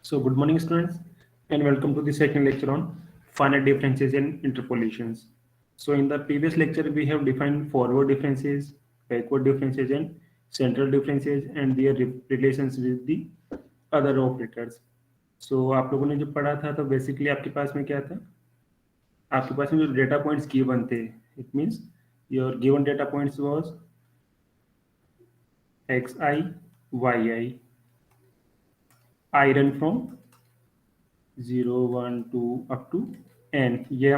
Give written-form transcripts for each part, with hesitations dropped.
So good morning students and welcome to the second lecture on finite differences and interpolations. So in the previous lecture we have defined forward differences, backward differences and central differences and their relations with the other operators. So आप लोगों ने जो पढ़ा था तो basically आपके पास में क्या था, आपके पास में जो डेटा पॉइंट्स गिवन थे, it means your given data points was xi, yi, I run from 0, 1, 2 up to n. ये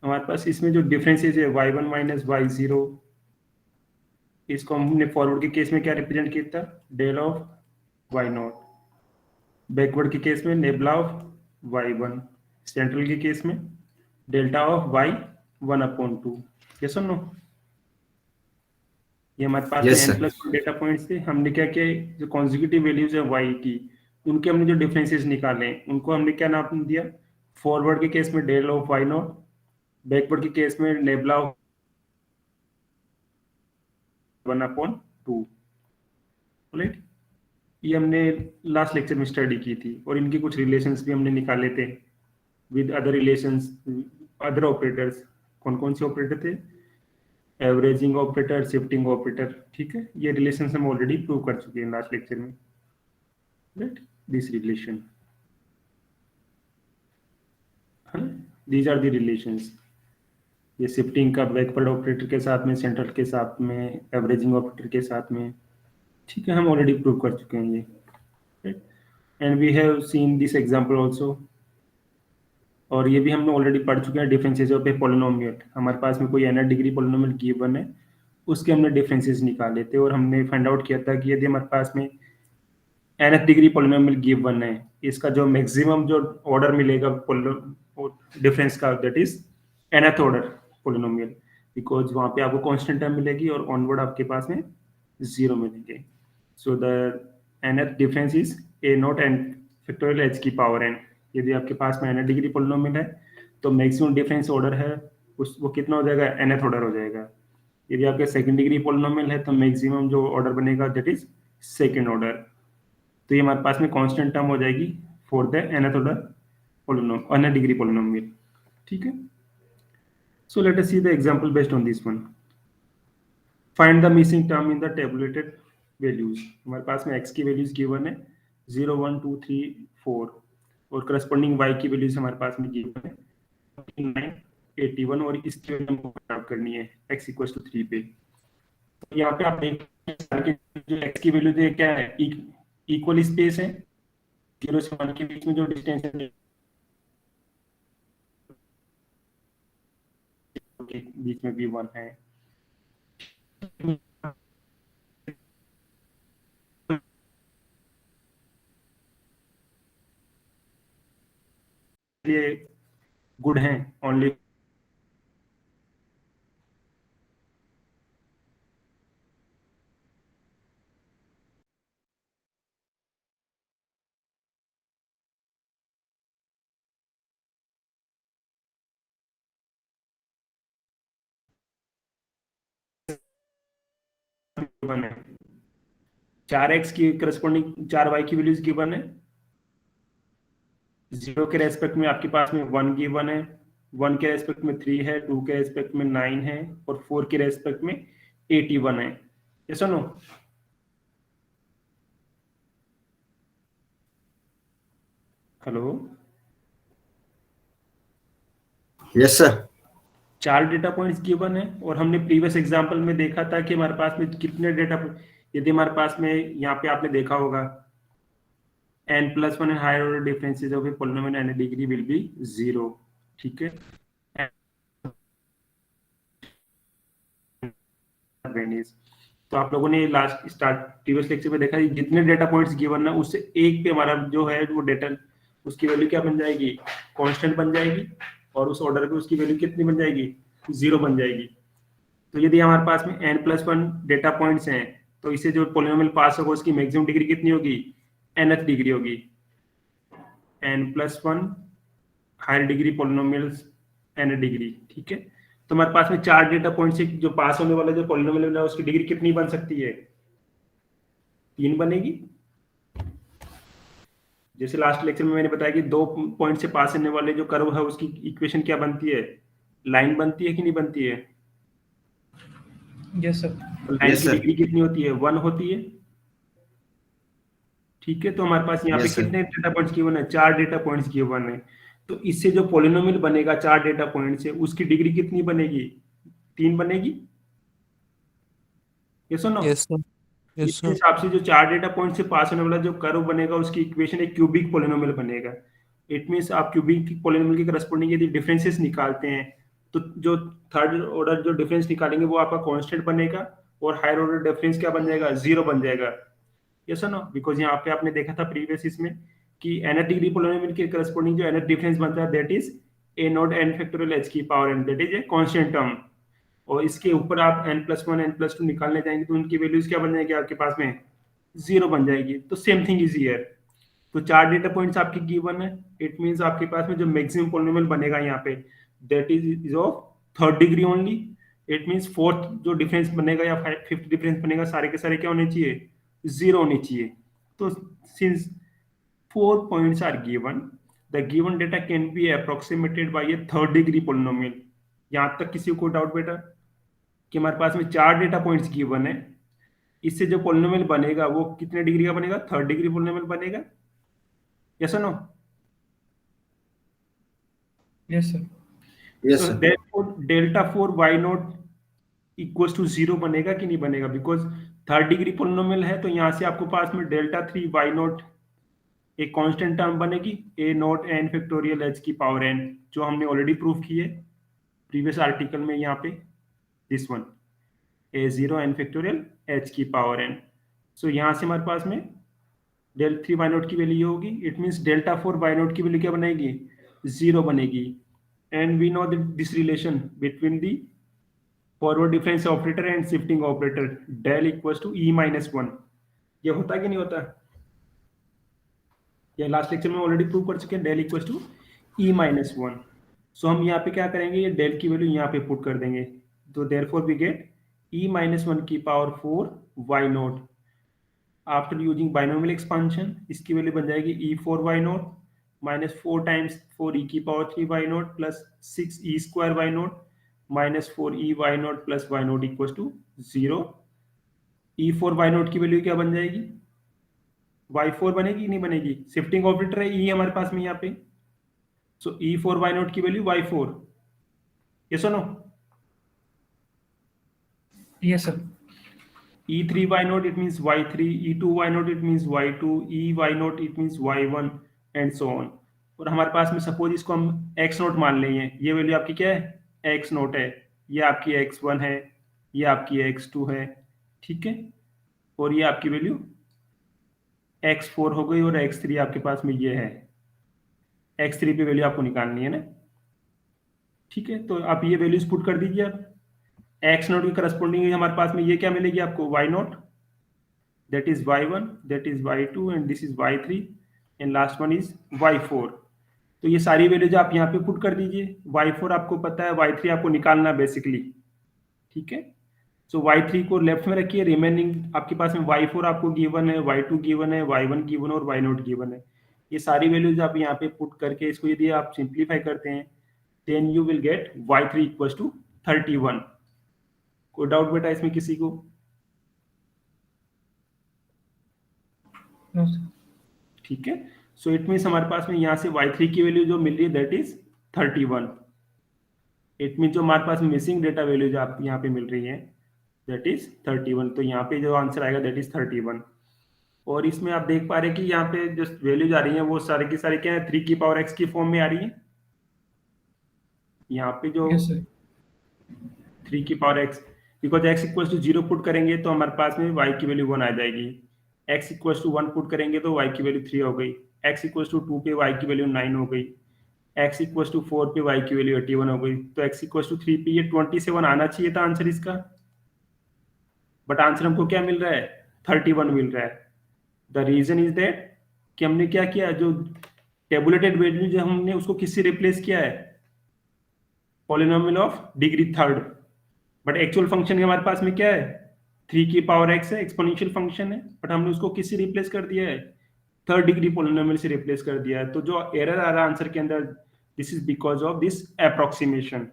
हमारे पास इसमें जो डिफरेंसेज है y1 माइनस y0, इसको हमने फॉरवर्ड के केस में क्या रिप्रेजेंट किया था, del of y nought, backward के केस में नेबला ऑफ y1, सेंट्रल के केस में डेल्टा ऑफ y1 अपॉन 2. ये सुनो, ये हमारे पास Yes, में sir. n+ डेटा पॉइंट्स थे. हमने क्या किया, जो कॉन्जिक्यूटिव वैल्यूज है y की, उनके हमने जो डिफरेंसेस निकाले उनको हमने क्या नाम दिया, फॉरवर्ड के केस में del of y nought, backward के केस में नेबला ऑफ 1/2. राइट, ये हमने लास्ट लेक्चर में स्टडी की थी और इनके कुछ रिलेशंस भी हमने निकाले थे with other relations, other operators. कौन कौन से ऑपरेटर थे, एवरेजिंग ऑपरेटर, शिफ्टिंग ऑपरेटर. ठीक है, ये रिलेशंस हम ऑलरेडी प्रूव कर चुके हैं लास्ट लेक्चर में. Right, this relation, these are the relations. ये शिफ्टिंग का बैकवर्ड ऑपरेटर के साथ में, सेंट्रल के साथ में, एवरेजिंग ऑपरेटर के साथ में. ठीक है, हम ऑलरेडी प्रूव कर चुके हैं ये. Right, and we have seen this example also. और ये भी हमने ऑलरेडी पढ़ चुके हैं, डिफरेंसेस ऑफ ए पॉलिनोमियल. हमारे पास में कोई nth डिग्री पॉलिनोमियल गिवन है, उसके हमने डिफरेंसेस निकाले थे और हमने फाइंड आउट किया था कि यदि हमारे पास में nth डिग्री पॉलिनोमियल गिवन है, इसका जो मैक्सिमम जो ऑर्डर मिलेगा डिफरेंस का, that is nth order polynomial, because वहां पे आपको कांस्टेंट टर्म मिलेगी और ऑनवर्ड आपके पास में 0 मिलेंगे. So the nth difference is a not n factorial h की पावर n. यदि आपके पास में nth डिग्री पॉलिनोमियल है तो मैक्सिमम डिफरेंस ऑर्डर है वो कितना हो जाएगा, nth ऑर्डर हो जाएगा. यदि आपके सेकंड डिग्री पॉलिनोमियल है तो मैक्सिमम जो ऑर्डर बनेगा दैट इज सेकंड ऑर्डर. तो ये हमारे पास में कांस्टेंट टर्म हो जाएगी for the nth order polynomial, nth degree polynomial. ठीक है, so let us see the example based on this one. Find the missing term in the tabulated values. हमारे पास में x की वैल्यूज गिवन है 0, 1, 2, 3, 4 और करस्पॉन्डिंग y की values हमारे पास में गिवन है 9, 81 और इसकी वैल्यू हमको फाइंड आउट करनी है x = 3 पे. तो यहाँ पे आप देख जो x की वैल्यू है क्या है, इक्वल स्पेस है, 0 से 1 के बीच में जो डिस्टेंस है बीच में भी 1 है. ये गुड है ओनली गिवन है. 4x की करस्पॉन्डिंग 4y की वैल्यूज गिवन है, 0 के रेस्पेक्ट में आपके पास में 1 गिवन है, 1 के रेस्पेक्ट में 3 है, 2 के रेस्पेक्ट में 9 है और 4 के रेस्पेक्ट में 81 है. ये सुनो, hello, Yes, sir. 4 data points given है और हमने प्रीवियस एग्जांपल में देखा था कि हमारे पास में कितने डेटा, यदि हमारे पास में यहाँ पे आपने देखा होगा n+1 higher order differences of a polynomial and degree will be 0. ठीक है, तो आप लोगों ने लास्ट प्रीवियस लेक्चर में देखा जितने डेटा पॉइंट्स गिवन है उससे एक पे हमारा जो है वो डेटा, उसकी वैल्यू क्या बन जाएगी, कांस्टेंट बन जाएगी और उस ऑर्डर पे उसकी वैल्यू कितनी बन जाएगी, 0 बन जाएगी. तो यदि हमारे पास में n+1 डेटा पॉइंट्स हैं तो इसे जो पॉलिनोमियल पास होगा उसकी मैक्सिमम डिग्री कितनी होगी, nth डिग्री होगी. n+1 higher degree polynomials n degree. ठीक है, तो हमारे पास में 4 डेटा पॉइंट से जो पास होने वाला जो पॉलिनोमियल है उसकी डिग्री कितनी बन सकती है, 3 बनेगी. जैसे लास्ट लेक्चर में मैंने बताया कि 2 पॉइंट से पास होने वाले जो कर्व है उसकी इक्वेशन क्या बनती है, लाइन बनती है कि नहीं बनती है? Yes sir. लाइन Yes, की sir. डिग्री कितनी होती है, 1 होती है। ठीक है, तो हमारे पास यहाँ पे Yes, sir. कितने डेटा पॉइंट्स गिवन है, 4 डेटा पॉइंट्स गिवन है। तो इससे जो पॉलिनोमियल बनेगा 4 डेटा पॉइंट से, उसकी डिग्री कितनी बनेगी, 3 बनेगी। ये सुनो, यस सर। यस इसके सर। हिसाब से जो 4 डेटा पॉइंट से पास होने वाला जो कर्व बनेगा उसकी इक्वेशन एक क्यूबिक पॉलिनोमियल बनेगा। इट मींस आप क्यूबिक पॉलिनोमियल के करस्पॉन्डिंग यदि डिफरेंसेस निकालते हैं तो जो थर्ड ऑर्डर जो डिफरेंस निकालेंगे वो आपका कांस्टेंट बनेगा, और हायर ऑर्डर डिफरेंस क्या बन जाएगा, 0 बन जाएगा। यस और नो, बिकॉज यहाँ पे आपने देखा था प्रीवियस इसमें कि nth डिग्री पोलिनोमियल के करस्पॉन्डिंग जो nth डिफरेंस बनता है that is a not n factorial h की power n, that is a constant term. और इसके ऊपर आप n+1 n+2 निकालने जाएंगे तो उनकी वैल्यूज क्या बन जाएगी आपके पास में, 0 बन जाएगी। तो सेम थिंग इज हियर। तो 4 डेटा पॉइंट्स आपके गिवन है, इट मींस आपके पास में जो मैक्सिमम पोलिनोमियल बनेगा यहाँ पे that is of third degree only. It means fourth जो डिफरेंस बनेगा या फिफ्थ डिफरेंस बनेगा सारे के सारे क्या होने चाहिए, 0 होनी चाहिए। तो since 4 points are given, the given data can be approximated by a third degree polynomial। यहां तक किसी को डाउट बेटा कि हमारे पास में 4 डेटा पॉइंट्स गिवन है, इससे जो पोलिनोमियल बनेगा वो कितने डिग्री का बनेगा, थर्ड डिग्री पोलिनोमियल बनेगा। यस और नो? Yes sir. Yes, तो sir. therefore delta 4 y nought equal to 0 बनेगा कि नहीं बनेगा, बिकॉज थर्ड डिग्री पोलिनोमियल है। तो यहां से आपको पास में डेल्टा 3 वाई नॉट एक कांस्टेंट टर्म बनेगी, a not n factorial h की पावर n, जो हमने ऑलरेडी प्रूव की है प्रीवियस आर्टिकल में। यहाँ पे this one a0 n factorial h की पावर n। सो यहाँ से हमारे पास में डेल 3 वाई नॉट की वैल्यू ये होगी। It means delta 4 y nought की वैल्यू क्या बनेगी, 0 बनेगी। And we know this relation between the forward difference operator and shifting operator, del equals to e-1। ये होता कि नहीं होता, ये लास्ट लेक्चर में ऑलरेडी प्रूव कर चुके हैं, डेल इक्वल्स टू e-1। सो हम यहाँ पे क्या करेंगे, ये डेल की वैल्यू यहाँ पे पुट कर देंगे। तो देयरफॉर वी गेट e-1 की power 4 y nought after using binomial expansion. इसकी वैल्यू बन जाएगी e4 y nought minus 4 times 4 e की power 3 y nought plus 6 e square y nought minus 4 e y nought plus y nought equal to 0। e4 y nought की value क्या बन जाएगी, y4 बनेगी नहीं बनेगी, शिफ्टिंग ऑपरेटर है e हमारे पास में यहाँ पे। सो e4 वाई नॉट की वैल्यू y4। यस और no? Yes sir. e3 y nought it means y3, e2 y nought it means y2, e y nought it means y1 and so on. और हमारे पास में suppose इसको हम x not मान लेंगे, ये वैल्यू आपकी क्या है, x नॉट है, ये आपकी x1 है, ये आपकी x2 है, ठीक है, और ये आपकी वैल्यू x4 हो गई, और x3 आपके पास में ये है। x3 पे वैल्यू आपको निकालनी है ना, ठीक है। तो आप ये वैल्यूज पुट कर दीजिए। आप x नॉट की करस्पॉन्डिंग हमारे पास में ये क्या मिलेगी आपको, y not that is y1, that is y2 and this is y3 and last one is y4। तो ये सारी वैल्यूज आप यहाँ पे पुट कर दीजिए। y4 आपको पता है, y3 आपको निकालना है बेसिकली, ठीक है। सो y3 को लेफ्ट में रखिए, रिमेनिंग आपके पास में y4 आपको गिवन है, y2 गिवन है, y1 गिवन है और y नॉट गिवन है। ये सारी वैल्यूज आप यहाँ पे पुट करके इसको यदि आप सिंप्लीफाई करते हैं then you will get y3 equals to 31। कोई डाउट बेटा इसमें किसी को? No sir. ठीक है। सो इट मीन्स हमारे पास में यहाँ से y3 की वैल्यू जो मिल रही है दैट इज 31। इट मीन जो हमारे पास मिसिंग डेटा वैल्यू जो आप यहाँ पे मिल रही है दैट इज 31। तो यहाँ पे जो आंसर आएगा दैट इज 31। और इसमें आप देख पा रहे हैं कि यहाँ पे जो वैल्यूज आ रही हैं वो सारे की सारी क्या है, 3 की पावर x की फॉर्म में आ रही है। यहाँ पे जो यस सर। 3 की power x, because x equals to 0 put करेंगे तो हमारे पास में y की वैल्यू 1 आ जाएगी। x इक्वल्स टू 1 पुट करेंगे तो y की वैल्यू 3 हो गई। x इक्वल्स टू 2 पे y की वैल्यू 9 हो गई। x इक्वल्स टू 4 पे y की वैल्यू 81 हो गई। तो x इक्वल्स टू 3 पे ये 27 आना चाहिए था आंसर इसका, बट आंसर हमको क्या मिल रहा है, 31 मिल रहा है। द रीजन इज दैट कि हमने क्या किया, जो टेबुलेटेड वैल्यू जो हमने उसको किससे रिप्लेस किया है, polynomial of degree third. But actual function हमारे पास में क्या है, 3 की पावर x है, एक्सपोनेंशियल फंक्शन है, बट हमने उसको किससे रिप्लेस कर दिया है, थर्ड डिग्री पोलिनोमियल से रिप्लेस कर दिया है, तो जो एरर आ रहा है आंसर के अंदर, this is because of this approximation,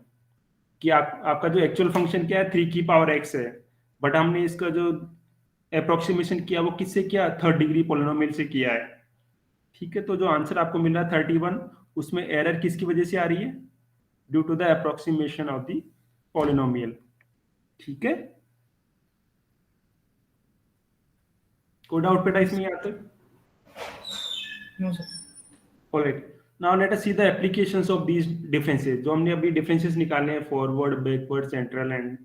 कि आपका जो एक्चुअल फंक्शन क्या है 3 की पावर x है, बट हमने इसका जो अप्रोक्सीमेशन किया वो किससे किया, थर्ड डिग्री पोलिनोमियल से किया है। ठीक है, तो जो आंसर आपको मिल रहा है 31, उसमें एरर किसकी वजह से आ रही है, due to the approximation of the polynomial. ठीक है, कोई डाउट बेटा इसमें यहाँ तक? No, sir. Alright. Now let us see the applications of these differences. जो हमने अभी differences निकाले हैं, forward, backward, central and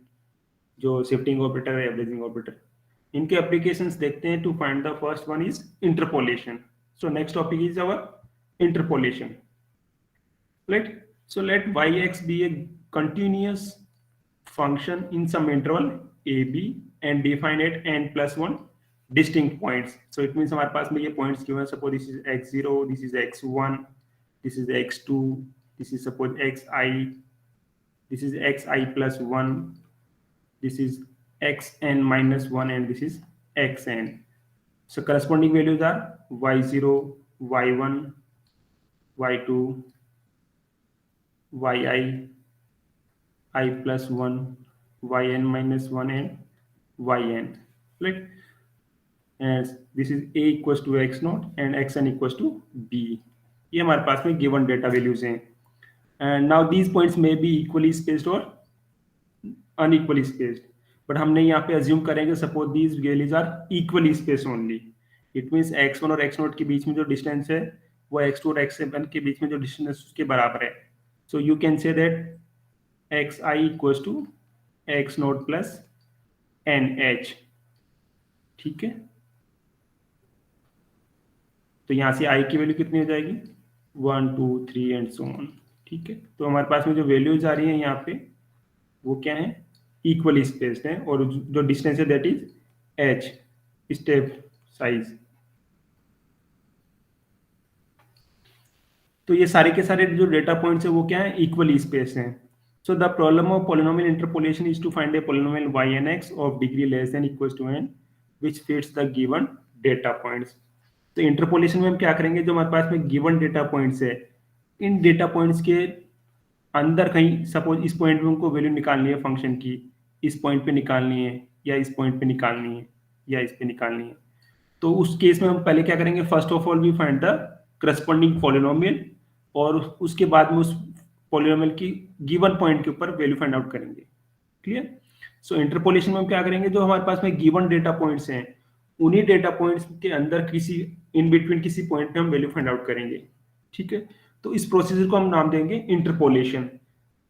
जो shifting operator है, averaging operator, इनके applications देखते हैं। To find the first one is interpolation. So next topic is our interpolation. Right. So let yx be a continuous function in some interval a b and define it n+1 distinct points. So it means हमारे पास में ये points given. Suppose this is x0, this is x1, this is x2, this is suppose xi, this is xi+1, this is xn-1, and this is xn. So corresponding values are y0, y1, y2, yi, i+1, yn-1, and yn. Right? And this is a equals to x naught and xn equals to b. ये हमारे पास में given data values हैं. And now these points may be equally spaced or unequally spaced. But हमने यहाँ पे assume करेंगे suppose these values are equally spaced only. It means x1 और x0 के बीच में जो distance है वो x2 और x7 के बीच में जो distance उसके बराबर है. So you can say that xi equals to x0 plus nh. ठीक है, तो यहाँ से i की वैल्यू कितनी हो जाएगी, 1 2 3 एंड सो ऑन। ठीक है, तो हमारे पास में जो वैल्यूज आ रही है यहाँ पे वो क्या है, इक्वली स्पेस्ड है, और जो डिस्टेंस है that is h step size. तो ये सारे के सारे जो डेटा पॉइंट्स है वो क्या है, इक्वली स्पेस हैं। So the problem of polynomial interpolation is to find a polynomial y(n)x of degree less than equal to n which fits the given data points. तो इंटरपोलेशन में हम क्या करेंगे, जो हमारे पास में गिवन डेटा पॉइंट्स है, इन डेटा पॉइंट्स के अंदर कहीं सपोज इस पॉइंट पे उनको वैल्यू निकालनी है फंक्शन की, इस पॉइंट पे निकालनी है, या इस पॉइंट पे निकालनी है, या इस पे निकालनी है, तो उस केस में हम पहले क्या करेंगे, first of all we find the corresponding polynomial, और उसके बाद में उस पॉलिनोमियल की गिवन पॉइंट के ऊपर वैल्यू फाइंड आउट करेंगे। क्लियर? सो इंटरपोलेशन में हम क्या करेंगे, जो हमारे पास में गिवन डेटा पॉइंट्स हैं उन्हीं डेटा पॉइंट्स के अंदर किसी इन बिटवीन किसी पॉइंट पे हम वैल्यू फाइंड आउट करेंगे। ठीक है, तो इस प्रोसीजर को हम नाम देंगे इंटरपोलेशन।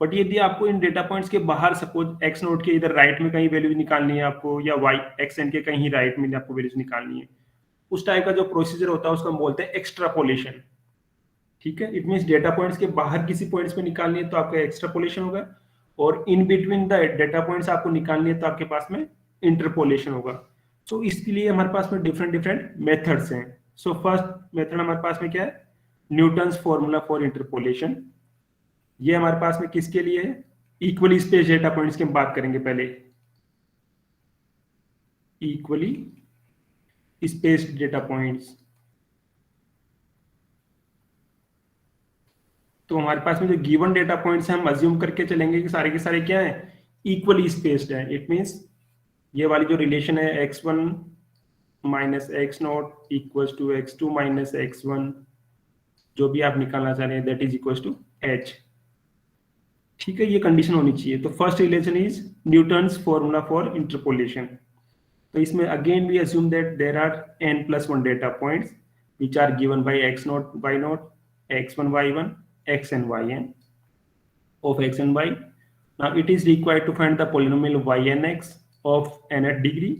बट यदि आपको इन डेटा पॉइंट्स के बाहर सपोज एक्स नोट के इधर राइट में कहीं वैल्यू निकालनी है आपको, या वाई एक्स एन के कहीं राइट में आपको वैल्यूज निकालनी है, उस टाइप का जो प्रोसीजर होता है उसको हम बोलते हैं एक्सट्रापोलेशन। ठीक है, इट मींस डेटा पॉइंट्स के बाहर किसी पॉइंट्स पे निकालनी है तो आपका एक्सट्रापोलेशन होगा, और in between the data points आपको निकालनी है तो आपके पास में इंटरपोलेशन होगा। सो इसके लिए हमारे पास में डिफरेंट मेथड्स हैं। सो फर्स्ट मेथड हमारे पास में क्या है, न्यूटन्स फॉर्मूला फॉर इंटरपोलेशन। ये हमारे पास में किसके लिए है, इक्वली स्पेस डेटा पॉइंट्स की हम बात करेंगे पहले, इक्वली स्पेस डेटा पॉइंट्स। तो हमारे पास में जो गिवन डेटा पॉइंट्स हैं हम अज्यूम करके चलेंगे कि सारे के सारे क्या है, इक्वली स्पेस्ड है। इट मींस ये वाली जो रिलेशन है x1 minus x nought equals to x2 minus x1, जो भी आप निकालना चाह रहे हैं that is equals to h। ठीक है, ये कंडीशन होनी चाहिए। तो first relation is Newton's formula for interpolation. तो इसमें again we assume that there are n+1 data points which are given by x0 y0 x1 y1 x and yn of x and y. Now it is required to find the polynomial ynx of nth degree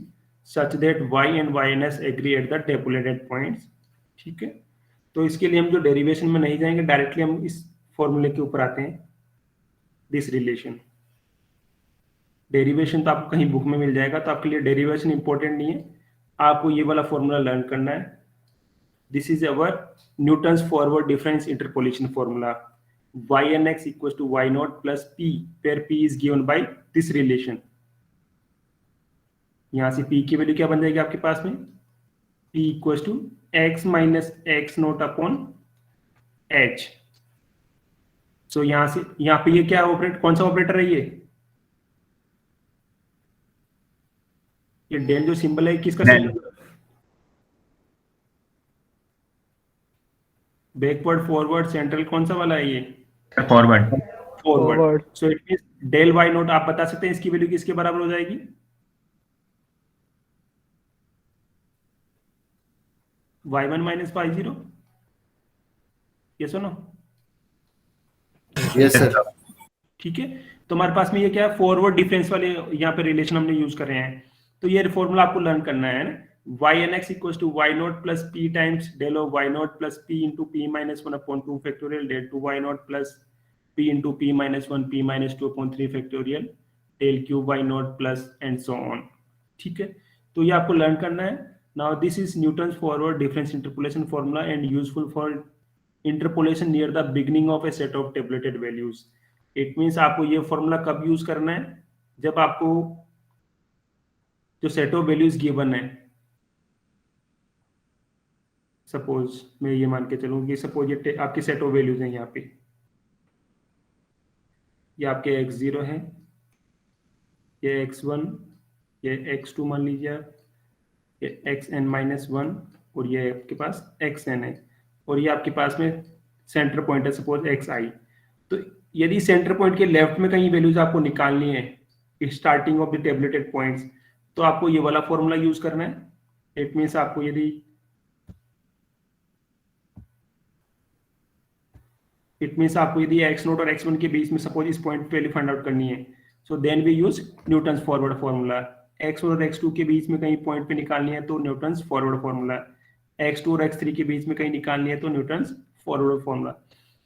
such that y and yn's agree at the tabulated points. ठीक है, तो इसके लिए हम जो derivation में नहीं जाएंगे, डायरेक्टली हम इस फॉर्मूले के ऊपर आते हैं। दिस रिलेशन डेरिवेशन तो आपको कहीं बुक में मिल जाएगा, तो आपके लिए डेरिवेशन इंपॉर्टेंट नहीं है, आपको ये वाला फॉर्मूला लर्न करना है। This is our Newton's forward difference interpolation formula. Ynx equals to y0 plus p, where p is given by this relation. यहाँ से p की वैल्यू क्या बन जाएगी आपके पास में, P equal to x minus x nought upon h। So यहां से यहाँ पे ये क्या ऑपरेट, कौन सा ऑपरेटर है ये डेल जो सिंबल है किसका del. Symbol? Backward, forward, central, कौन सा वाला है ये? Forward. Forward. So it means del y nought, आप बता सकते हैं इसकी वैल्यू किसके बराबर हो जाएगी? y1 minus y0। यस और नो? Yes, sir. ठीक है, तो हमारे पास में ये क्या है, फॉरवर्ड डिफरेंस वाले यहाँ पे रिलेशन हमने यूज कर रहे हैं। तो ये फॉर्मूला आपको लर्न करना है ना, yn(x) equal to y nought plus p times del of y nought plus p into p minus 1 upon 2 factorial del two y nought plus p into p minus 1 p minus 2 upon 3 factorial del cube y nought plus and so on. ठीक है, तो ये आपको learn करना है। Now this is Newton's forward difference interpolation formula and useful for interpolation near the beginning of A set of tabulated values. It means आपको ये formula कब यूज करना है, जब आपको जो सेट ऑफ वैल्यूज गिवन है, सपोज मैं ये मान के चलूं कि सपोज ये आपकी सेट ऑफ वैल्यूज हैं, यहाँ पे ये आपके x0 है, ये x1, ये x2 मान लीजिए आप, ये xn-1 और ये आपके पास xn है, और ये आपके पास में सेंटर पॉइंट है सपोज xi। तो यदि सेंटर पॉइंट के लेफ्ट में कहीं वैल्यूज आपको निकालनी है starting of the tabulated points, तो आपको ये वाला फॉर्मूला यूज करना है। इट मींस आपको यदि x0 और x1 के बीच में सपोज इस पॉइंट पे वैल्यू फाइंड आउट करनी है, so then we use Newton's forward formula. x और x2 के बीच में कहीं पॉइंट पे निकालनी है तो न्यूटन्स फॉरवर्ड फॉर्मूला, x2 और x3 के बीच में कहीं निकालनी है तो Newton's forward formula.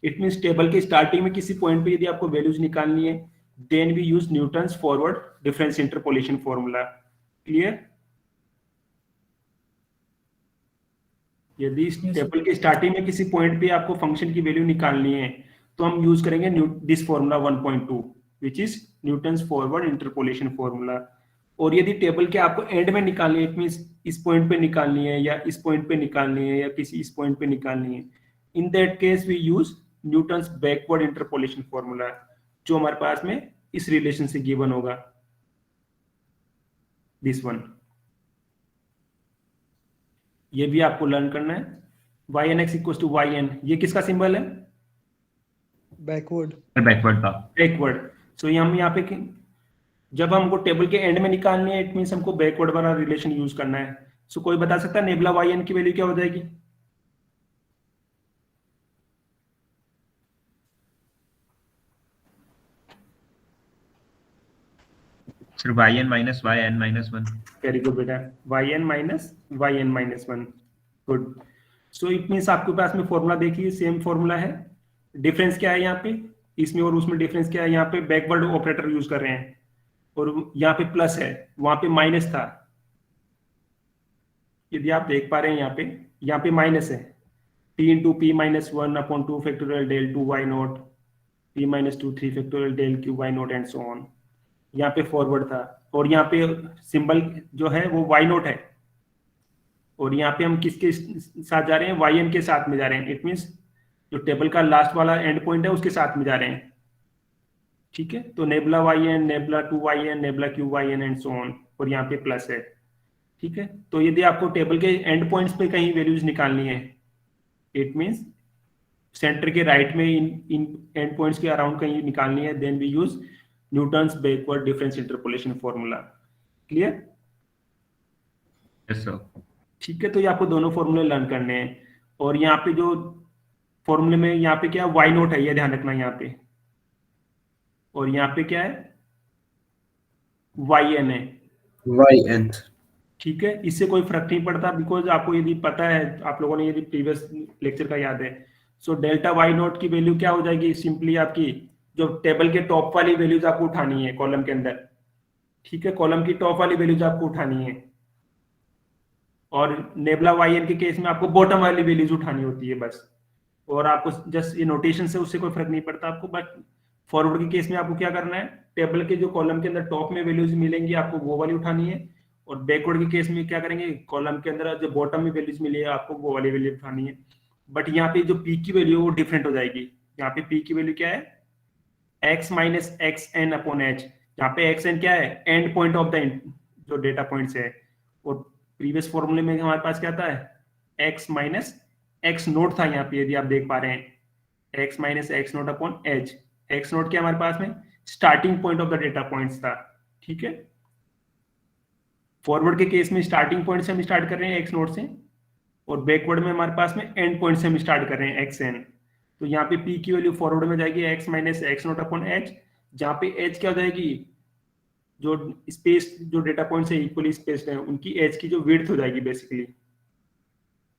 It means table के स्टार्टिंग में किसी पॉइंट पे यदि आपको वैल्यूज निकालनी है, then we use Newton's forward difference interpolation formula. Clear? यदि टेबल के स्टार्टिंग में किसी पॉइंट पे आपको फंक्शन की वैल्यू निकालनी है तो हम यूज करेंगे this formula 1.2 which is Newton's forward interpolation formula. और यदि टेबल के आपको एंड में निकालनी है, इट मींस इस पॉइंट पे निकालनी है या इस पॉइंट पे निकालनी है या किसी इस पॉइंट पे निकालनी है, in that case we use Newton's backward interpolation formula, जो हमारे पास में इस रिलेशन से गिवन होगा, दिस वन। ये भी आपको लर्न करना है। yn(x) इक्वल टू yn, ये किसका सिंबल है? बैकवर्ड। बैकवर्ड का। बैकवर्ड। सो हम यहाँ पे जब हमको टेबल के एंड में निकालनी है, इट मींस हमको बैकवर्ड वाला रिलेशन यूज करना है। सो कोई बता सकता है नेबुला yn की वैल्यू क्या हो जाएगी? सिर्फ yn minus yn minus 1। Very good बेटा, yn minus 1। Good. So it means आपके पास में फॉर्मूला देखिए, सेम फॉर्मूला है। डिफरेंस क्या है यहाँ पे, इसमें और उसमें डिफरेंस क्या है? यहाँ पे बैकवर्ड ऑपरेटर यूज कर रहे हैं और यहाँ पे प्लस है, वहां पे माइनस था। यदि आप देख पा रहे हैं यहाँ पे माइनस है, p into p minus 1 upon 2 factorial del 2 y nought p minus 2 3 factorial del cube y nought and so on. यहाँ पे फॉरवर्ड था और यहाँ पे सिंबल जो है वो y नॉट है, और यहाँ पे हम किसके साथ जा रहे हैं? yn के साथ में जा रहे हैं। इट मींस जो टेबल का लास्ट वाला एंड पॉइंट है उसके साथ में जा रहे हैं। ठीक है, तो nebula yn, nebula 2yn, nebula qyn and so on, और यहाँ पे प्लस है। ठीक है, तो यदि आपको टेबल के एंड पॉइंट्स पे कहीं वैल्यूज निकालनी है, इट मींस सेंटर के राइट में इन एंड पॉइंट्स के अराउंड कहीं निकालनी है, then we use Newton's backward difference interpolation formula. Clear? Yes sir. ठीक है, तो ये आपको दोनों फॉर्मूले लर्न करने हैं। और यहाँ पे जो फॉर्मूले में यहाँ पे क्या y नोट है, ये ध्यान रखना यहाँ पे, और यहाँ पे क्या है? yn है। yn. ठीक है, इससे कोई फर्क नहीं पड़ता, बिकॉज आपको यदि पता है, आप लोगों ने यदि प्रीवियस लेक्चर का याद है, सो डेल्टा y नोट की वैल्यू क्या हो जाएगी? सिंपली आपकी जो टेबल के टॉप वाली वैल्यूज आपको उठानी है कॉलम के अंदर। ठीक है, कॉलम की टॉप वाली वैल्यूज आपको उठानी है, और नेबुला yn के केस में आपको बॉटम वाली वैल्यूज उठानी होती है बस। और आपको जस्ट ये नोटेशन से उससे कोई फर्क नहीं पड़ता आपको, बट फॉरवर्ड के केस में आपको क्या करना है? टेबल के जो कॉलम के अंदर टॉप में वैल्यूज मिलेंगी आपको वो वाली उठानी है, और बैकवर्ड के केस में क्या करेंगे, कॉलम के अंदर जो बॉटम में वैल्यूज मिली है आपको वो वाली वैल्यू उठानी है, बट यहाँ पे जो पी की वैल्यू है वो डिफरेंट हो जाएगी। यहाँ पे पी की वैल्यू क्या है, x minus x n upon h. यहाँ पे एक्स एन क्या है, एंड पॉइंट ऑफ द जो डेटा पॉइंट्स है, और प्रीवियस फॉर्मूले में हमारे पास क्या था, x माइनस एक्स नोट था यहाँ पे, यदि आप देख पा रहे हैं x minus x nought upon H. X note क्या हमारे पास में starting point of the data points था, ठीक है। फॉरवर्ड के केस में स्टार्टिंग पॉइंट से हम स्टार्ट कर रहे हैं एक्स नोट से, और बैकवर्ड में हमारे पास में एंड पॉइंट से हम स्टार्ट कर रहे हैं एक्स एन। तो यहाँ पे p की वैल्यू फॉरवर्ड में जाएगी x minus x nought upon H, जहाँ पे h क्या हो जाएगी, जो स्पेस जो डेटा पॉइंट से इक्वली स्पेस्ड है उनकी h की जो विड्थ हो जाएगी बेसिकली।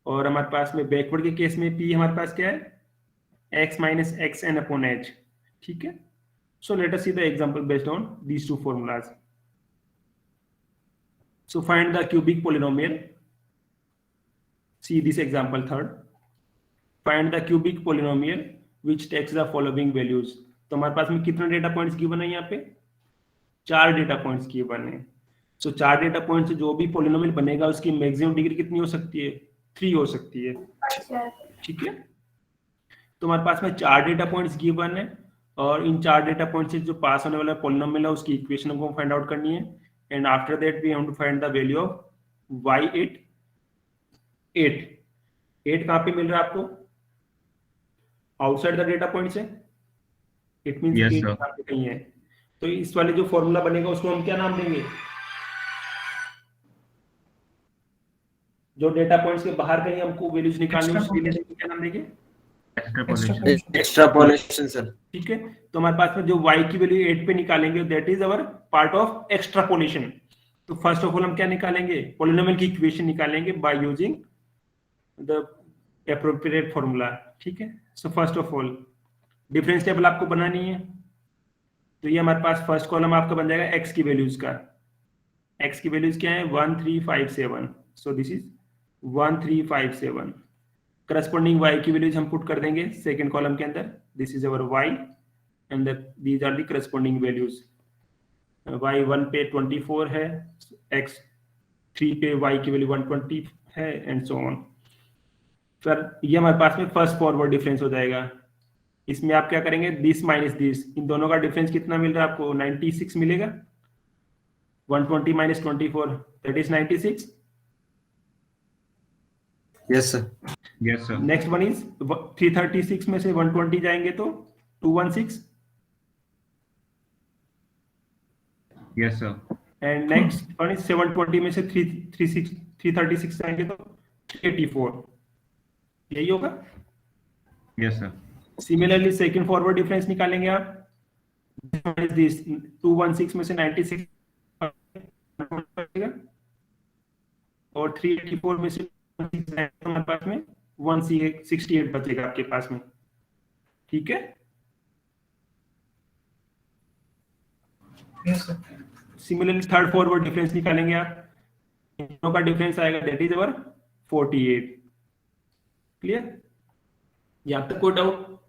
और हमारे पास में बैकवर्ड के केस में p हमारे पास क्या है, x minus x n upon h, ठीक है। So let us see the example based on these two formulas. So find the cubic polynomial. See this example third. Find the cubic polynomial which takes the following values. तो हमारे पास में कितने data points given है, यहाँ पे 4 data points given है। सो 4 data point से जो भी पोलिनोमियल बनेगा उसकी मैक्सिमम डिग्री कितनी हो सकती है, 3 हो सकती है, ठीक है। तो हमारे पास में 4 डेटा पॉइंट्स गिवन है, और इन 4 डेटा पॉइंट से जो पास होने वाला पोलिनोमियल है उसकी इक्वेशन हमको फाइंड आउट करनी है। And after that we have to find the value of y8 8 कहाँ पे मिल रहा है आपको, आउटसाइड द डेटा पॉइंट से, इट मींस 8 कहाँ पे कहीं है। तो इस वाले जो फॉर्मूला बनेगा उसको हम क्या नाम देंगे, जो डेटा पॉइंट्स के बाहर कहीं हमको वैल्यूज निकालनी है उस रिलेशन को क्या नाम देंगे, एक्स्ट्रापोलेशन सर। ठीक है। तो हमारे पास में जो y की वैल्यू 8 पे निकालेंगे that is our part of extrapolation. तो फर्स्ट ऑफ ऑल हम क्या निकालेंगे, पोलिनोमियल की इक्वेशन निकालेंगे by using the appropriate formula, ठीक है। So first of all difference table आपको बनानी है। तो ये हमारे पास फर्स्ट कॉलम आपका बन जाएगा x की वैल्यूज का। x की वैल्यूज क्या है 1357, so this is 1357। Corresponding y की वैल्यूज हम पुट कर देंगे सेकंड कॉलम के अंदर, this is our y and these are the corresponding values. y1 पे 24 है, x3 पे y की वैल्यू 120 है एंड सो ऑन। फिर ये हमारे पास में फर्स्ट फॉरवर्ड डिफरेंस हो जाएगा। इसमें आप क्या करेंगे, दिस माइनस दिस, इन दोनों का डिफरेंस कितना मिल रहा है आपको, 96 मिलेगा। 120 minus 24 that is 96। Yes sir. Yes, sir. Next one is 336 में से 120 जाएंगे तो 216, Yes, sir. And next one is 720 में से 336 जाएंगे तो 384, यही होगा। Yes, sir. Similarly second forward difference निकालेंगे आप, दिस 216 में से 96 और 384 में से हमारे पास में 168 बचेगा आपके पास में, ठीक है। सिमिलरली थर्ड फॉरवर्ड डिफरेंस निकालेंगे आप, दोनों का डिफरेंस आएगा दैट इज अवर 48। क्लियर, यहाँ तक कोई डाउट।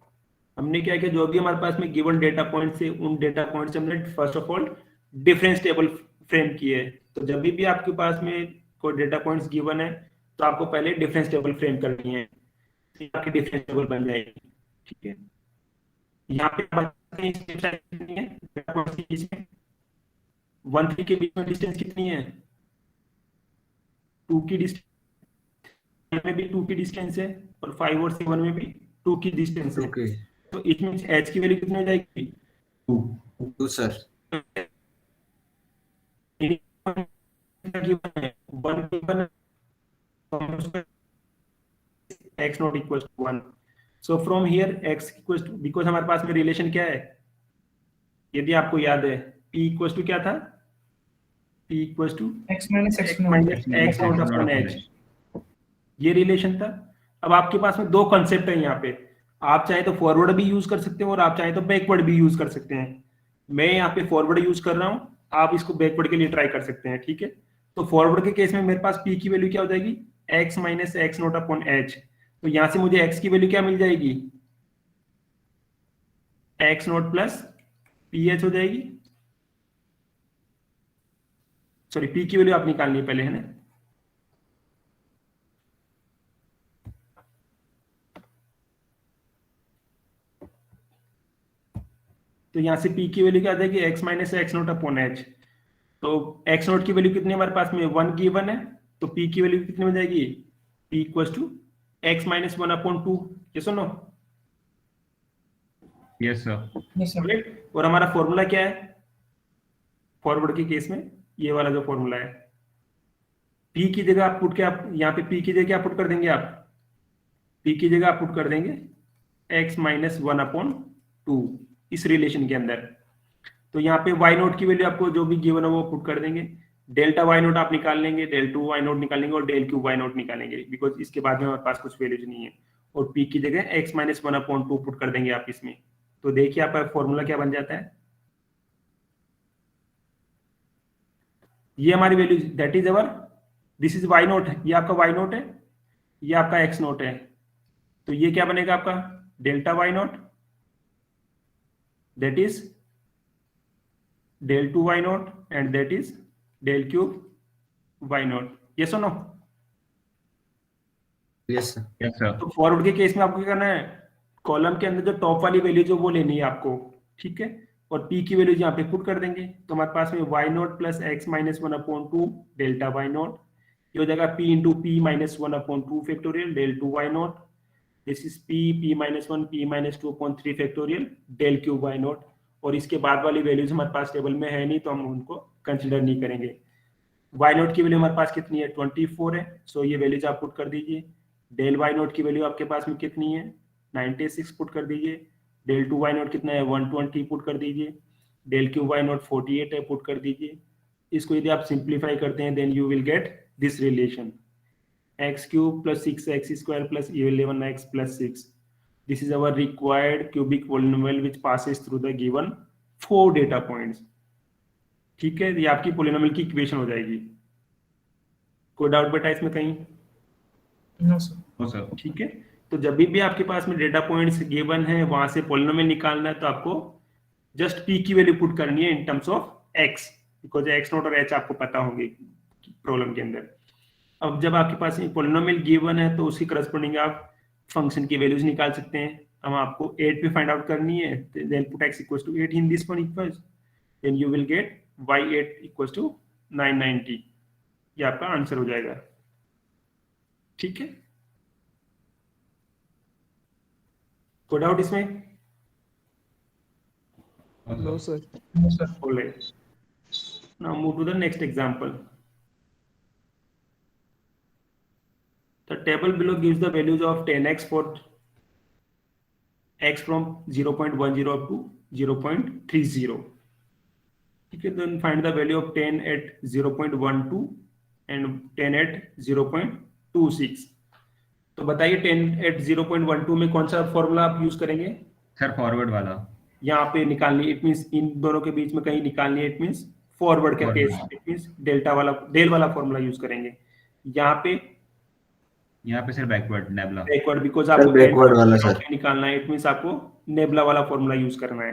हमने क्या किया, जो भी हमारे पास में गिवन डेटा पॉइंट से उन डेटा पॉइंट से हमने first of all difference table frame किए। तो जब भी आपके पास में कोई डेटा पॉइंट्स गिवन है तो आपको पहले डिफरेंस टेबल फ्रेम करनी है, आपकी डिफरेंस टेबल बन जाएगी, ठीक है। यहाँ पे 1 3 के बीच में डिस्टेंस कितनी है, 2 की डिस्टेंस में भी 2 की डिस्टेंस है, और 5 और 7 में भी 2 की डिस्टेंस है। ओके तो इट मींस h की वैल्यू कितनी हो जाएगी, 2 sir. x not equals to 1. So from here x equals to, because हमारे पास में रिलेशन क्या है, यदि आपको याद है p equals to क्या था, p equals to x minus x x naught upon h, ये रिलेशन था। अब आपके पास में दो कंसेप्ट है यहाँ पे, आप चाहे तो फॉरवर्ड भी यूज कर सकते हैं और आप चाहे तो बैकवर्ड भी यूज कर सकते हैं। मैं यहाँ पे फॉरवर्ड यूज कर रहा हूँ, आप इसको बैकवर्ड के लिए ट्राई कर सकते हैं, ठीक है। तो फॉरवर्ड के केस में मेरे पास p की वैल्यू क्या हो जाएगी, x minus x nought upon h। तो यहाँ से मुझे x की वैल्यू क्या मिल जाएगी, x नोट प्लस ph हो जाएगी। सॉरी पी की वैल्यू आप निकालनी है पहले, है ना। तो यहाँ से पी की वैल्यू क्या आ जाएगी, x minus x nought upon H. तो एक्स नोट की वैल्यू कितनी है हमारे पास में, 1 गिवन है, तो पी की वैल्यू कितनी हो जाएगी, p equal to x minus 1 upon 2। ये सुनो, Yes, sir. करेक्ट। और हमारा फॉर्मूला क्या है फॉरवर्ड के केस में, ये वाला जो फॉर्मूला है, पी की जगह आप पुट के, आप यहाँ पे पी की जगह क्या पुट कर देंगे, आप पी की जगह आप पुट कर देंगे एक्स माइनस 1 अपॉन 2 इस रिलेशन के अंदर। तो यहाँ पे वाई नोट की वैल्यू आपको जो भी गिवन है वो पुट कर देंगे, डेल्टा वाई नोट आप निकाल लेंगे, डेल टू वाई नोट निकालेंगे और डेल क्यूब वाई नोट निकालेंगे, बिकॉज इसके बाद में हमारे पास कुछ वैल्यूज नहीं है। और पी की जगह एक्स माइनस 1 अपॉन 2 पुट कर देंगे आप इसमें। तो देखिए आपका फॉर्मूला क्या बन जाता है, ये हमारी value, that is our, this is y nought, ये आपका वाई नोट है, ये आपका एक्स नोट है। तो ये क्या बनेगा आपका delta y nought, that is del 2 y naught and that is del cube y naught। yes or no? Yes, sir. Yes, sir. तो फॉरवर्ड के केस में आपको क्या करना है, कॉलम के अंदर जो टॉप वाली वैल्यू जो वो लेनी है आपको, ठीक है। और p की वैल्यू यहाँ पे पुट कर देंगे, तो हमारे पास में y nought plus x minus 1 upon 2 delta y note, ये हो जाएगा p into p minus 1 upon 2 factorial del 2 y note, this is p minus 1 p minus 2 upon 3 factorial del cube y nought. और इसके बाद वाली वैल्यूज हमारे पास table में है नहीं, तो हम उनको कंसिडर नहीं करेंगे। वाई नोट की वैल्यू हमारे पास कितनी है, 24 है, सो ये वैल्यूज आप पुट कर दीजिए। डेल वाई नोट की वैल्यू आपके पास में कितनी है, 96 पुट कर दीजिए। डेल टू वाई नोट कितना है, 120 पुट कर दीजिए। डेल क्यू वाई नोट 48 है, पुट कर दीजिए। इसको यदि आप सिंप्लीफाई करते हैं then you will get this relation, x cube plus 6x square plus 11x plus 6। This is our required cubic polynomial which passes through the given 4 data points। ठीक है, ये आपकी पोलिनोमियल की इक्वेशन हो जाएगी। कोई डाउट बेटा इसमें कहीं? No, sir. No, sir. ठीक है, तो जब भी आपके पास में डेटा पॉइंट्स गिवन है वहां से पोलिनोमियल निकालना है, तो आपको जस्ट पी की वैल्यू पुट करनी है in terms of x, because x note और एच आपको पता होंगे प्रॉब्लम के अंदर। अब जब आपके पास पोलिनोमियल गिवन है तो उसकी करस्पॉन्डिंग आप फंक्शन की वैल्यूज निकाल सकते हैं। हम आपको 8 पे फाइंड आउट करनी है, देन put x equals to 8 in this one equals, then you will get y8 equals to 990। ये आपका आंसर हो जाएगा। ठीक है, कोई डाउट इसमें? No, sir. Alright, now move to the next example. The table below gives the values of 10x for x from 0.10 up to 0.30। ठीक है, then find the value of 10 at 0.12 and 10 at 0.26। तो बताइए 10 at 0.12 में कौन सा formula आप use करेंगे? Sir, forward वाला. यहाँ पे निकालनी, इट मींस इन दोनों के बीच में कहीं निकालनी है, इट मींस फॉरवर्ड का केस, इट मींस डेल्टा वाला, डेल वाला फॉर्मूला यूज करेंगे। यहाँ पे sir backward nebula. Backward, because आपको backward वाला सर निकालना है, इट मींस आपको नेबुला वाला फॉर्मूला यूज करना है।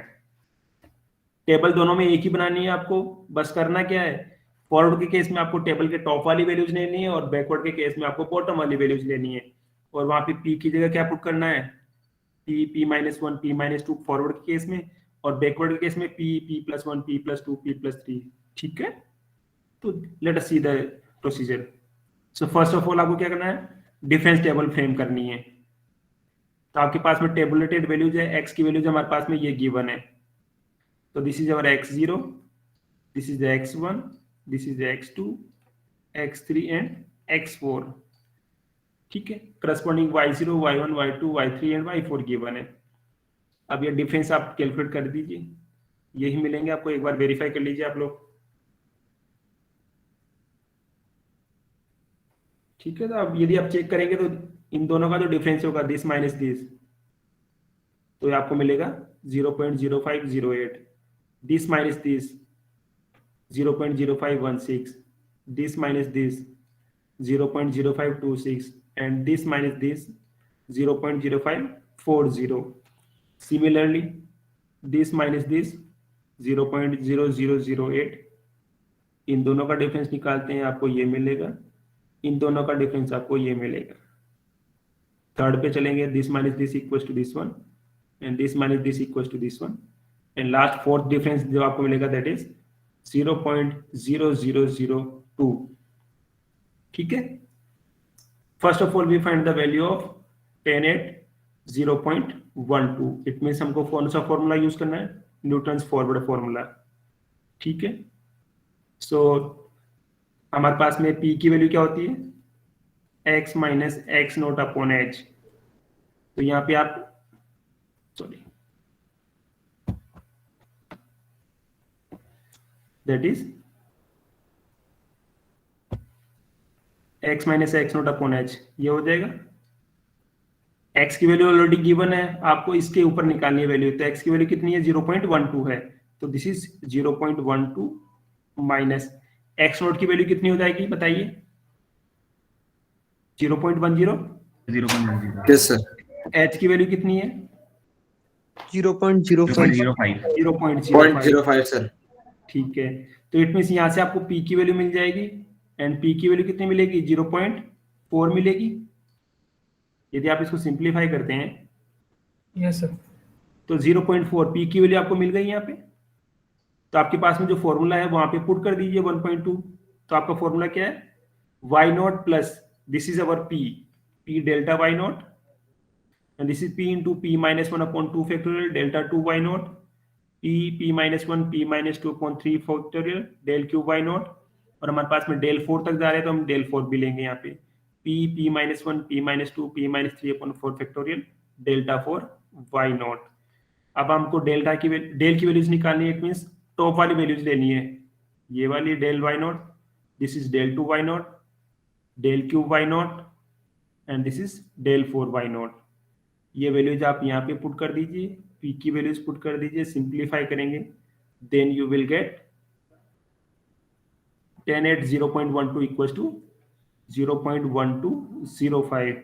टेबल दोनों में एक ही बनानी है आपको, बस करना क्या है, फॉरवर्ड के केस में आपको टेबल के टॉप वाली वैल्यूज लेनी है और बैकवर्ड के केस में आपको बॉटम वाली वैल्यूज लेनी है। और वहां पे पी की जगह क्या पुट करना है, p -1 p -2 फॉरवर्ड के केस में, और बैकवर्ड के केस में p +1 p +2 p +3। ठीक है, तो late us see the procedure. So first of all आपको क्या करना है, डिफरेंस टेबल फ्रेम करनी है। तो आपके पास में टेबुलेटेड वैल्यूज है, x की वैल्यूज हमारे पास में ये गिवन है। तो this is our x0, this is x1, this is x2, x3 and x4। ठीक है, corresponding y0, y1, y2, y3 and y4 given है। अब ये डिफरेंस आप कैलकुलेट कर दीजिए, यही मिलेंगे आपको, एक बार वेरीफाई कर लीजिए आप लोग। ठीक है, तो अब यदि आप चेक करेंगे तो इन दोनों का जो डिफरेंस होगा दिस माइनस दिस, तो ये आपको मिलेगा 0.0508, this minus this 0.0516, this minus this 0.0526 and this minus this 0.0540। Similarly, this minus this 0.0008, इन दोनों का डिफरेंस निकालते हैं, आपको ये मिलेगा, इन दोनों का डिफरेंस आपको ये मिलेगा। थर्ड पे चलेंगे, this minus this equals to this one and this minus this equals to this one and last fourth difference जो आपको मिलेगा दैट इज 0.0002। ठीक है, first of all we find the value of tan at 0.12। It means हमको कौन सा formula use करना है, न्यूटन्स फॉरवर्ड फॉर्मूला। ठीक है, सो हमारे पास में p की वैल्यू क्या होती है, x minus x nought upon H. तो यहाँ पे आप sorry that is x minus x nought upon H, ये हो जाएगा। x की वैल्यू ऑलरेडी गिवन है, आपको इसके ऊपर निकालनी है वैल्यू। तो x की वैल्यू कितनी है, 0.12 है, तो this is 0.12 minus x note की वैल्यू कितनी हो जाएगी बताइए, 0.10। 0.10 Yes, sir. h की वैल्यू कितनी है, 0.05 0.05 0.05। 0.05, sir. ठीक है, तो इट मीन्स यहाँ से आपको p की वैल्यू मिल जाएगी एंड p की वैल्यू कितनी मिलेगी, 0.4 मिलेगी। यदि आप इसको सिंप्लीफाई करते हैं यस सर तो 0.4 p की वैल्यू आपको मिल गई यहाँ पे। तो आपके पास में जो फॉर्मूला है वहां पे पुट कर दीजिए 1.2। तो आपका फॉर्मूला क्या है, y nought plus this is our p delta y not and this is p into p minus 1 upon 2 factorial delta 2 y naught p minus 1 p minus 2 upon 3 factorial del q y naught। और हमारे पास में del 4 तक जा रहे हैं तो हम del 4 भी लेंगे यहाँ पे, p minus 1 p minus 2 p minus 3 upon 4 factorial delta 4 y naught। अब हमको डेल्टा की डेल की वैल्यूज निकालनी है, इट मींस टॉप वाली वैल्यूज लेनी है, ये वाली del y naught, this is del 2 y naught, del q y naught and this is del 4 y naught। ये वैल्यूज आप यहाँ पे पुट कर दीजिए, p की वैल्यूज पुट कर दीजिए, सिंप्लीफाई करेंगे, then you will get tan at 0.12 equals to 0.1205।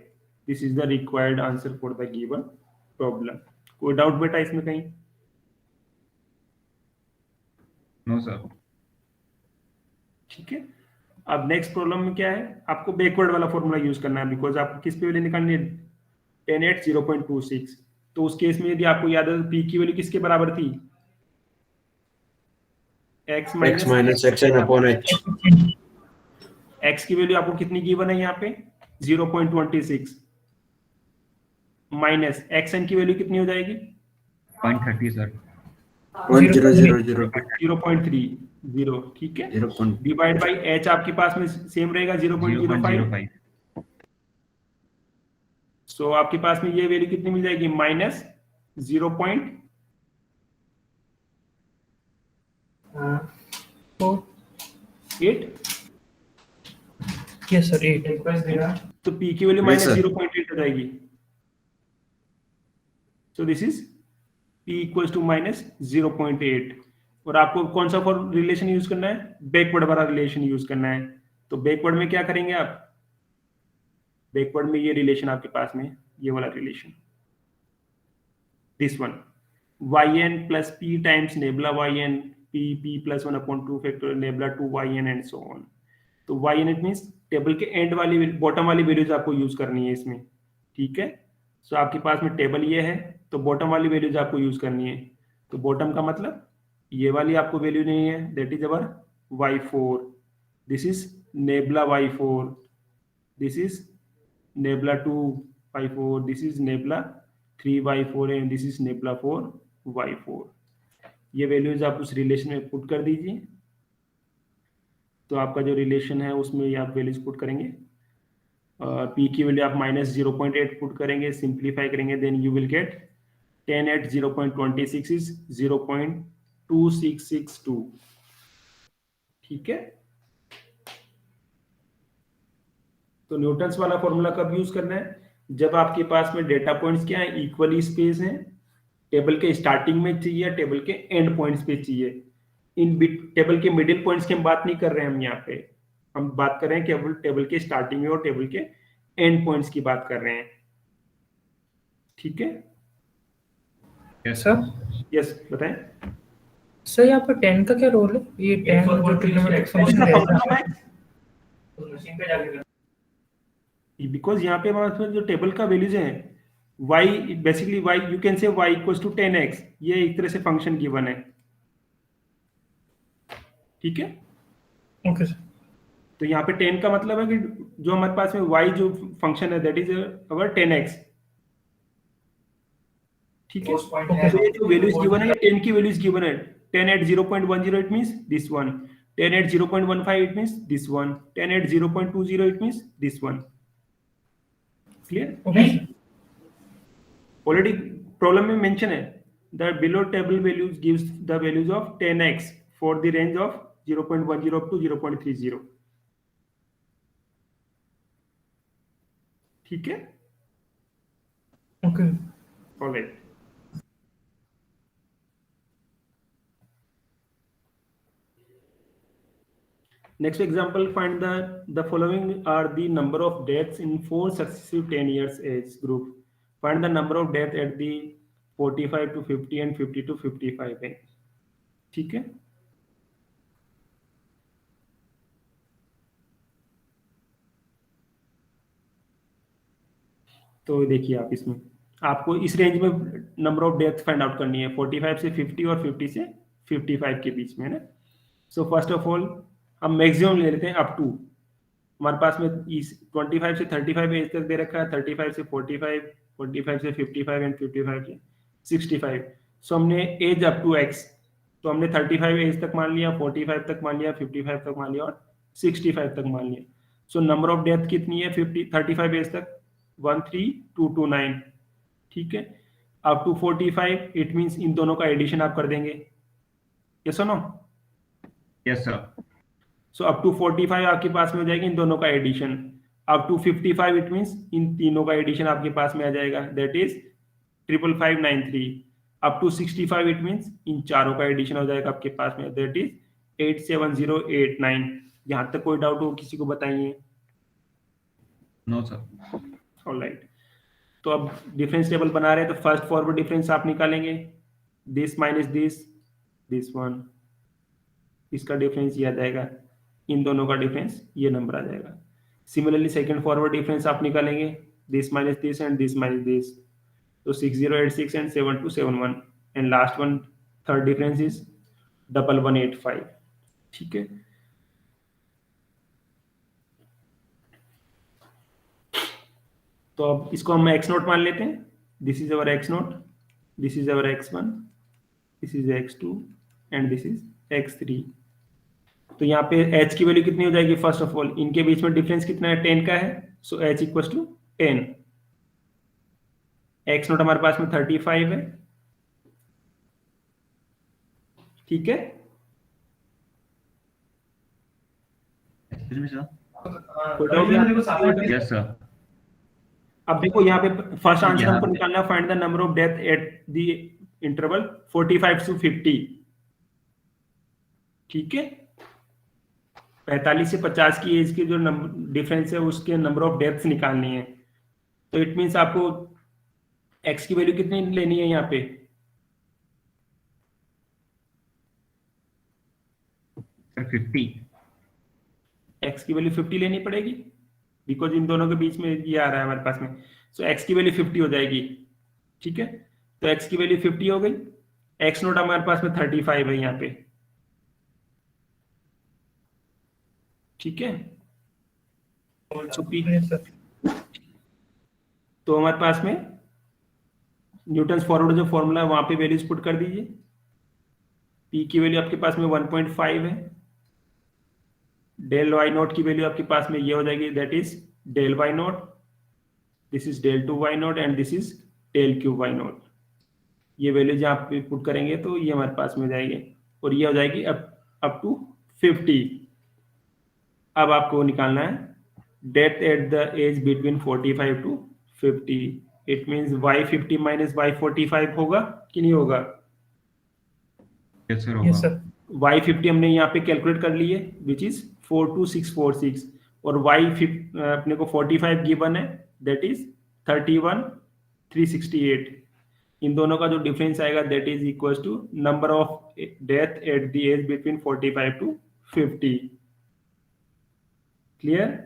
This is the required answer for the given problem. कोई डाउट बेटा इसमें कहीं? No sir. ठीक है, अब नेक्स्ट प्रॉब्लम में क्या है, आपको बैकवर्ड वाला फॉर्मूला यूज करना है, बिकॉज आपको किस पे वैल्यू निकालनी है, 10 at 0.26। तो उस केस में यदि आपको याद है p की वैल्यू किसके बराबर थी, x X minus xn upon h. x की वैल्यू आपको कितनी गिवन है यहाँ पे 0.26 माइनस xn की वैल्यू कितनी हो जाएगी 0.30 सर। 1.000. 0.30। ठीक है, 0. डिवाइड बाई h आपके पास में सेम रहेगा 0.05। 0.05 सो आपके पास में ये वैल्यू कितनी मिल जाएगी, माइनस 0.8। 4 यस सर 8 तो p की वैल्यू Yes, माइनस sir. 0.8 हो जाएगी। So this is p equals to minus 0.8। और आपको कौन सा फॉर रिलेशन यूज करना है, बैकवर्ड वाला रिलेशन यूज करना है। तो बैकवर्ड में क्या करेंगे आप, बैकवर्ड में ये रिलेशन आपके पास में, ये वाला relation, this one yn plus p times nebula yn p plus 1 upon 2 factorial nebula 2 yn and so on. तो yn इट मींस टेबल के एंड वाली बॉटम वाली वैल्यूज आपको यूज करनी है इसमें। ठीक है, सो आपके पास में टेबल ये है तो बॉटम वाली वैल्यूज आपको यूज करनी है। तो बॉटम का मतलब ये वाली आपको वैल्यू नहीं है, that is our y4, this is nebula y4, this is nebula 2y4, this is nebula 3y4 and this is nebula 4y4। ये वैल्यूज आप उस रिलेशन में पुट कर दीजिए। तो आपका जो रिलेशन है उसमें ये आप वैल्यूज पुट करेंगे, p की वैल्यू आप माइनस 0.8 पुट करेंगे, सिंप्लीफाई करेंगे, then you will get 10 at 0.26 is 0.2662। ठीक है, तो न्यूटन्स वाला फॉर्मूला कब यूज करना है, जब आपके पास में डेटा पॉइंट्स क्या है, इक्वली स्पेस हैं, टेबल के स्टार्टिंग में चाहिए, टेबल के एंड पॉइंट्स पे चाहिए। इन टेबल के मिडिल पॉइंट्स की हम बात नहीं कर रहे हैं, हम यहाँ पे हम बात कर रहे हैं केवल टेबल के स्टार्टिंग में और टेबल के एंड पॉइंट्स की बात कर रहे हैं। ठीक है, यस सर। यस बताएं। सर यहाँ पर 10 का क्या रोल है? ये 10 जो ट्रिग्नोमेट्रिक फंक्शन है बिकॉज यहाँ पे हमारे पास जो टेबल का वैल्यूज है y basically y you can say y equals to 10x, ये एक तरह से फंक्शन गिवन है, ठीक है। Okay sir. तो यहाँ पे 10 का मतलब है कि जो हमारे पास में y जो फंक्शन है दैट इज अवर 10x, ठीक है। तो ये जो वैल्यूज गिवन है, ये 10 की वैल्यूज गिवन है। 10 at 0.10 it means this one, 10 at 0.15 it means this one, 10 at 0.20 it means this one, clear? Okay Already problem में mention है the below table values gives the values of 10x for the range of 0.10 up to 0.30, ठीक है। Okay Alright. Next example, find the following are the number of deaths in 4 successive 10 years age group. Find the number of deaths at the 45 to 50 and 50 to 55 है, ठीक है। तो देखिए आप इसमें आपको इस रेंज में number of death find out करनी है, 45 से 50 और 50 से 55 के बीच में, है ना। सो फर्स्ट ऑफ ऑल हम मैक्सिमम ले लेते हैं अप टू, हमारे पास में इस 25 से 35 एज तक दे रखा है, 35 से 45, 45 से 55 एंड 55 से 65। सो हमने एज अप टू एक्स, तो हमने 35 एज तक मान लिया, 45 तक मान लिया, 55 तक मान लिया और 65 तक मान लिया। सो नंबर ऑफ डेथ कितनी है 35 एज तक 13229, ठीक है। अप टू 45 इट मींस इन दोनों का एडिशन आप कर देंगे, यस और no? Yes sir. So up to 45 आपके पास में हो जाएगी इन दोनों का addition, up to 55 it means इन तीनों का एडिशन आपके पास में आ जाएगा, that is 55593। Up to 65 it means इन चारों का एडिशन हो जाएगा आपके पास में, दैट इज 87089। यहां तक कोई डाउट हो किसी को बताइए? No sir. ऑलराइट, तो अब डिफरेंस टेबल बना रहे हैं, तो फर्स्ट फॉरवर्ड डिफरेंस आप निकालेंगे, दिस माइनस दिस वन, इसका डिफरेंस ये आ जाएगा, इन दोनों का डिफरेंस ये नंबर आ जाएगा। सिमिलरली सेकंड फॉरवर्ड डिफरेंस आप निकालेंगे, this minus this and this minus this, तो 6086 and 7271, and last one third difference is 1185, ठीक है। तो अब इसको हम एक्स नोट मान लेते हैं, this is our x note, this is our x1, this is x2 and this is x3। तो यहाँ पे h की वैल्यू कितनी हो जाएगी? फर्स्ट ऑफ ऑल इनके बीच में डिफरेंस कितना है? 10 का है, so h equals to 10। x naught हमारे पास में 35 है, ठीक है। Excuse me sir. कोई डाउट नहीं? Yes sir. अब देखो यहाँ पे फर्स्ट आंसर हमको निकालना है, find the number of death at the interval 45 to 50, ठीक है। 45 से 50 की एज की जो नंबर डिफरेंस है उसके नंबर ऑफ डेथ्स निकालनी है, तो इट मींस आपको x की वैल्यू कितनी लेनी है यहाँ पे? सर 50। x की वैल्यू 50 लेनी पड़ेगी, बिकॉज इन दोनों के बीच में ये आ रहा है हमारे पास में, सो x की वैल्यू 50 हो जाएगी, ठीक है। तो x की वैल्यू 50 हो गई, x नोट हमारे पास में 35 है यहाँ पे, ठीक है। तो हमारे पास में न्यूटन फॉरवर्ड जो फॉर्मूला है वहां पे वैल्यूज पुट कर दीजिए। p की वैल्यू आपके पास में 1.5 है, डेल y नोट की वैल्यू आपके पास में ये हो जाएगी, that is del y note, this is del 2 y naught and this is del cube y note. ये वैल्यू जहाँ पे पुट करेंगे तो ये हमारे पास में हो जाएगी, और ये हो जाएगी अप टू 50। अब आपको निकालना है death at the age between 45 to 50, it means y50 minus y45 होगा कि नहीं होगा? यस सर यस होगा। सर। y50 हमने यहाँ पे कैलकुलेट कर लिए विच इज 42646, और अपने को 45 गिवन है, दैट इज 31368। इन दोनों का जो डिफरेंस आएगा that is equal to number of death at the age between 45 to 50. Clear?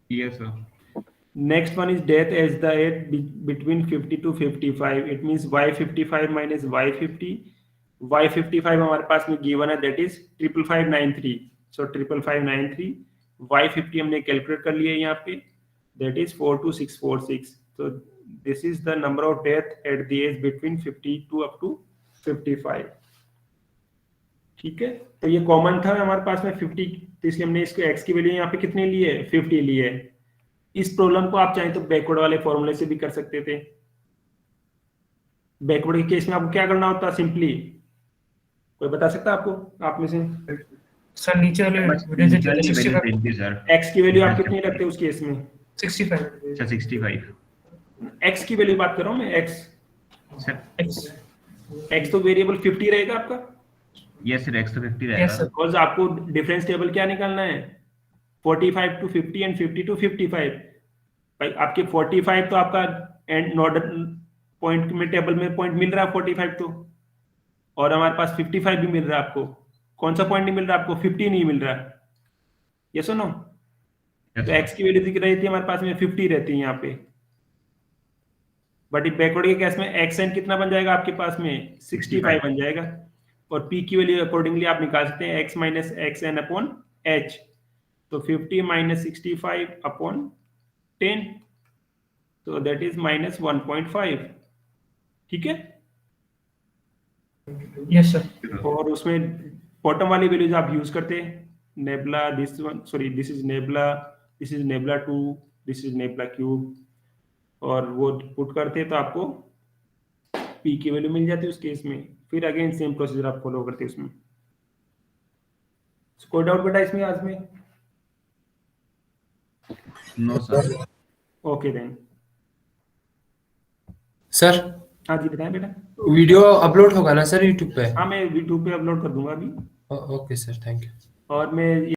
Yes, sir. Next one is death as the age between 50 to 55. It means y55 minus y50. y55 हमारे पास में given है that is 55593. So 55593. y50 हमने calculate कर लिया है यहाँ पे दैट इज 42646. तो this is the number of death at the age between 50 to up to 55. ठीक है, तो ये कॉमन था हमारे पास में 50, तो इसलिए हमने इसको x की वैल्यू यहाँ पे कितने लिए है 50 लिए है. इस प्रॉब्लम को आप चाहें तो बैकवर्ड वाले फॉर्मूले से भी कर सकते थे. बैकवर्ड के केस में आपको क्या करना होता, सिंपली कोई बता सकता है आपको आप में से? सर नीचे वाले वीडियो से चले 65 sir. x की वैल्यू आप कितनी रखते हैं उस केस में? 65 Sir, 65. x की वैल्यू बात कर रहा हूं मैं. Sir, x तो वेरिएबल 50 रहेगा आपका. yes, sir. X तो 50 Yes, रहेगा. sir. बिकॉज आपको डिफरेंस टेबल क्या निकालना है 45 टू 50 एंड 50 टू 55. भाई आपके 45 तो आपका एंड नोड पॉइंट में टेबल में पॉइंट मिल रहा है 45 तो, और हमारे पास 55 भी मिल रहा है. आपको कौन सा पॉइंट नहीं मिल रहा? आपको 50 नहीं मिल रहा. यस और नो? Yes, तो sir. x की वैल्यू दिख रही थी हमारे पास में 50 रहती है यहाँ पे. बट बैकवर्ड के केस में x n कितना बन जाएगा आपके पास में 65 बन जाएगा. और p की वैल्यू अकॉर्डिंगली आप निकाल सकते हैं x minus x n upon h. तो 50 माइनस 65 अपॉन 10, तो दैट इज माइनस 1.5. ठीक है, यस सर. और उसमें बॉटम वाली वैल्यूज आप यूज करते हैं nebula, this one, sorry this is nebula, this is nebula 2, this is nebula cube, और वो पुट करते हैं तो आपको p की वैल्यू मिल जाती है उस केस में. फिर अगेन सेम प्रोसीजर आप फॉलो करते हैं उसमें. So, कोई डाउट बेटा इसमें आज में? No, sir. Okay then. Sir हाँ जी बताएं बेटा. वीडियो अपलोड होगा ना सर यूट्यूब पे? हाँ मैं यूट्यूब पे अपलोड कर दूंगा अभी. Okay sir, thank you. और मैं